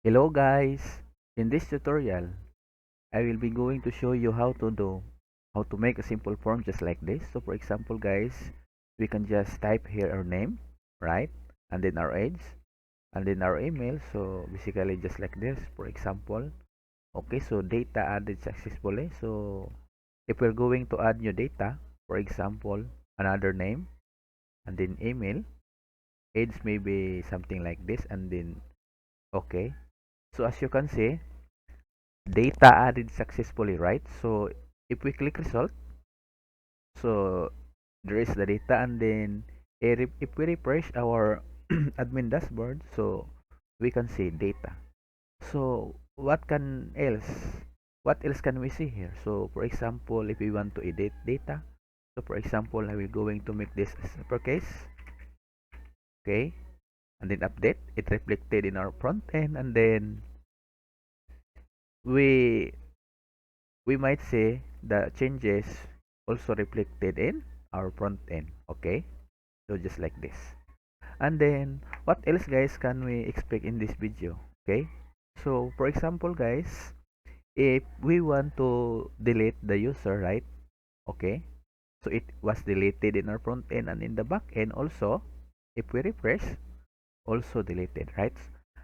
Hello guys! In this tutorial, I will be going to show you how to make a simple form just like this. So for example guys, we can just type here our name, right? And then our age, and then our email. So basically just like this, for example. Okay, so data added successfully. So if we're going to add new data, for example, another name, and then email, age may be something like this, and then okay. So as you can see, data added successfully, right? So if we click result, so there is the data, and then if we refresh our admin dashboard, so we can see data. So what else can we see here? So for example, if we want to edit data, so for example, I will going to make this as uppercase, okay, and then update it reflected in our front end, and then we we might say the changes also reflected in our front end. Okay, so just like this. And then what else guys can we expect in this video? Okay, so for example guys, if we want to delete the user, right? Okay, so it was deleted in our front end, and in the back end also, if we refresh, also deleted, right?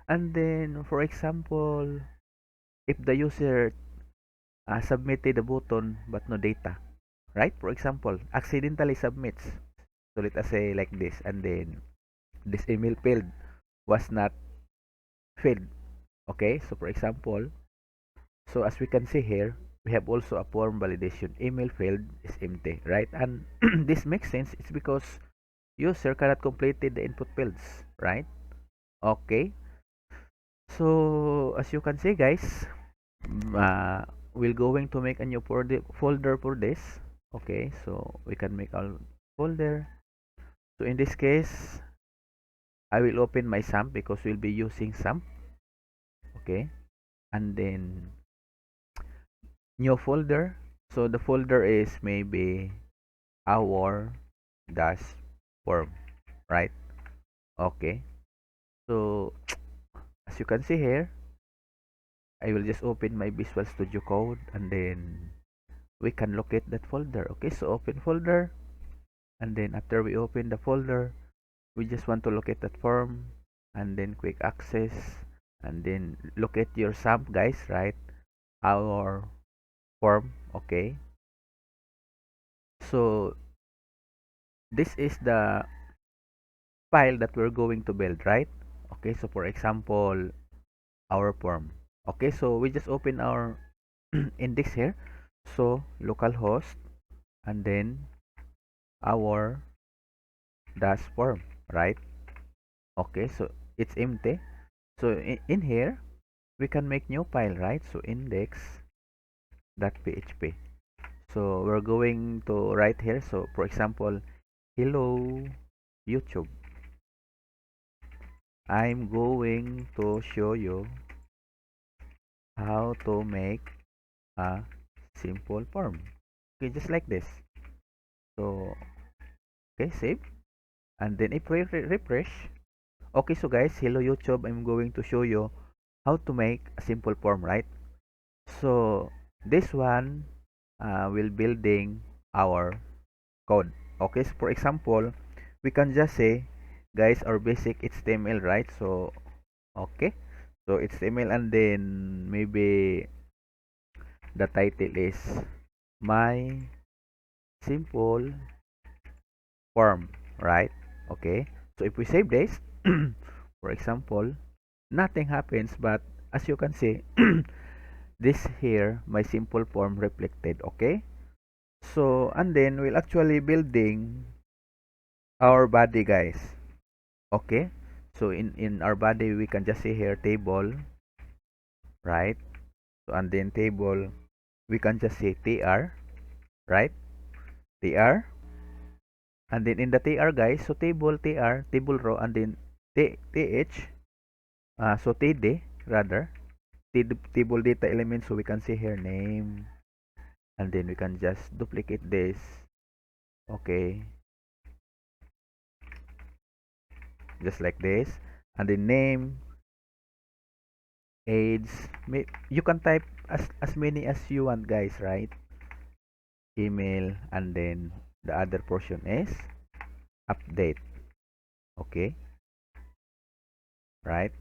And then for example, if the user submitted a button but no data, right? For example, accidentally submits. So let us say like this, and then this email field was not filled. Okay, so for example, so as we can see here, we have also a form validation. Email field is empty, right? And this makes sense. It's because user cannot complete the input fields, right? Okay, so as you can see, guys, we're going to make a new folder for this. Okay, so we can make a folder. So in this case, I will open my SAMP because we'll be using SAMP. Okay, and then new folder. So the folder is maybe our dash form, right? Okay, so as you can see here, I will just open my Visual Studio Code, and then we can locate that folder. Okay, so open folder, and then after we open the folder, we just want to locate that form, and then quick access, and then locate your SAMP guys, right? Our form. Okay, so this is the file that we're going to build, right? Okay, so for example, our form. Okay, so we just open our index here. So localhost, and then our dash form, right? Okay, so it's empty. So in here we can make new file, right? So index.php. So we're going to write here. So for example, hello YouTube, I'm going to show you how to make a simple form. Okay, just like this. So okay, save, and then if we refresh. Okay, so guys, hello YouTube, I'm going to show you how to make a simple form, right? So this one will building our code. Okay, so for example, we can just say, guys, our basic HTML, right? So okay, so HTML, and then maybe the title is my simple form, right? Okay, so if we save this, for example, nothing happens, but as you can see, this here my simple form reflected. Okay, so and then we'll actually building our body, guys. Okay, so in our body we can just see here table, right? So and then table we can just say tr, right? Tr, and then in the tr, guys, so table tr, table row, and then th, so td rather, table data element. So we can see here name, and then we can just duplicate this. Okay, just like this, and then name, age. You can type as many as you want, guys, right? Email, and then the other portion is update. Okay, right?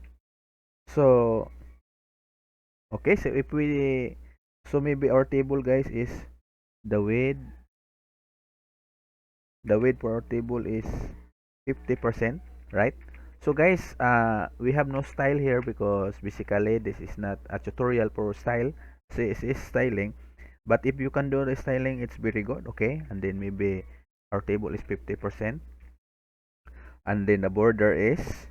So okay, so if we, so maybe our table, guys, is the width. The width for our table is 50%, right? So guys, we have no style here because basically this is not a tutorial for style. So it is styling, but if you can do the styling, it's very good. Okay, and then maybe our table is 50%, and then the border is,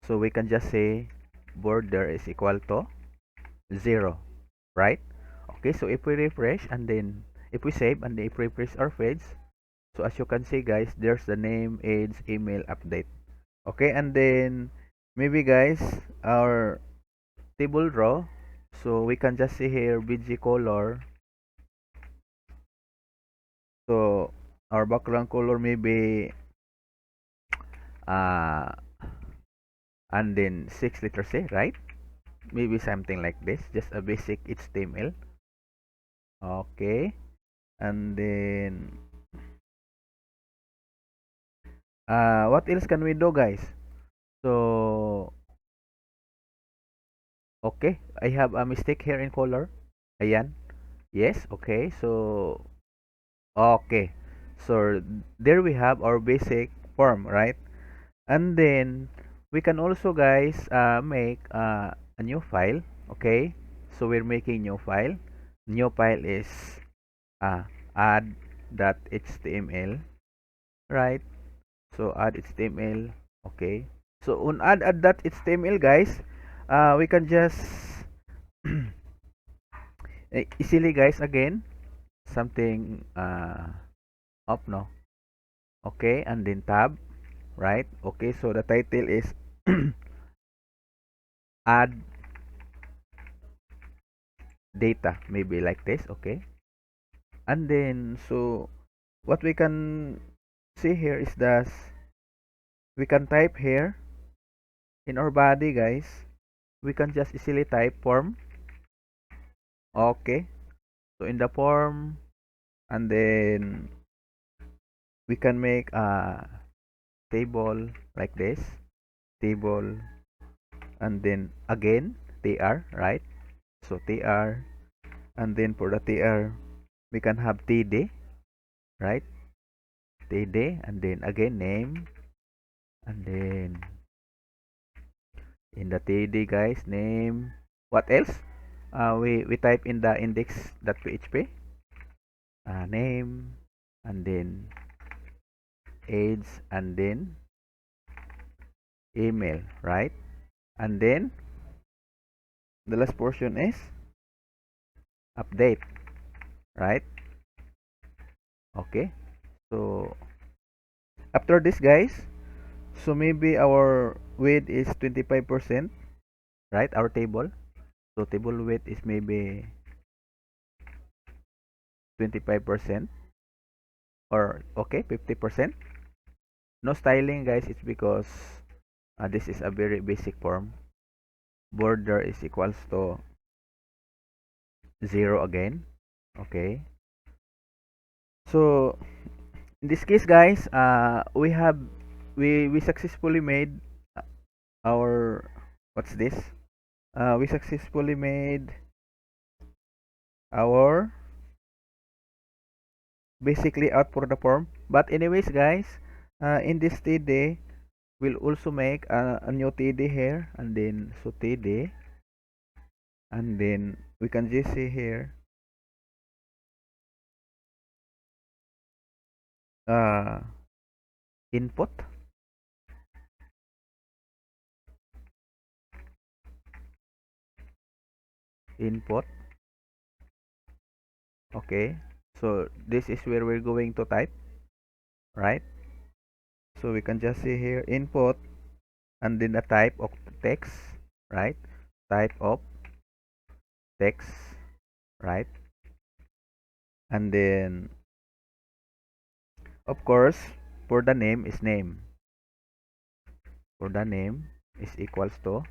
so we can just say border is equal to 0, right? Okay, so if we refresh, and then if we save, and then if we refresh our page, so as you can see, guys, there's the name, age, email, update. Okay, and then maybe, guys, our table row, so we can just see here bg color. So our background color maybe uh and then 6 letters C, right? Maybe something like this, just a basic HTML. Okay, and then what else can we do, guys? So okay, I have a mistake here in color. Ayan. Yes, okay. So okay. So there we have our basic form, right? And then we can also, guys, make a new file. Okay, so we're making new file. New file is uh, add.html, right? So add html. Okay, so on add.html, guys, we can just easily, guys, again something up, no? Okay, and then tab, right? Okay, so the title is add data, maybe like this. Okay, and then so what we can see here is that we can type here in our body, guys. We can just easily type form. Okay, so in the form, and then we can make a table like this, table, and then again tr, right? So tr, and then for the tr we can have td, right? td, and then again name, and then in the td, guys, name. What else? We type in the index.php, name, and then age, and then email, right? And then the last portion is update, right? Okay, so after this, guys, so maybe our width is 25%, right? Our table, so table width is maybe 25%, or okay, 50%. No styling, guys. It's because this is a very basic form. Border is equals to 0 again. Okay, so in this case, guys, we successfully made our, what's this, we successfully made our basically out for the form. But anyways, guys, in this td we'll also make a new td here, and then so td, and then we can just see here uh input, input. Okay, so this is where we're going to type, right? So we can just see here input, and then the type of text, right? Type of text, right? And then of course for the name is name, for the name is equals to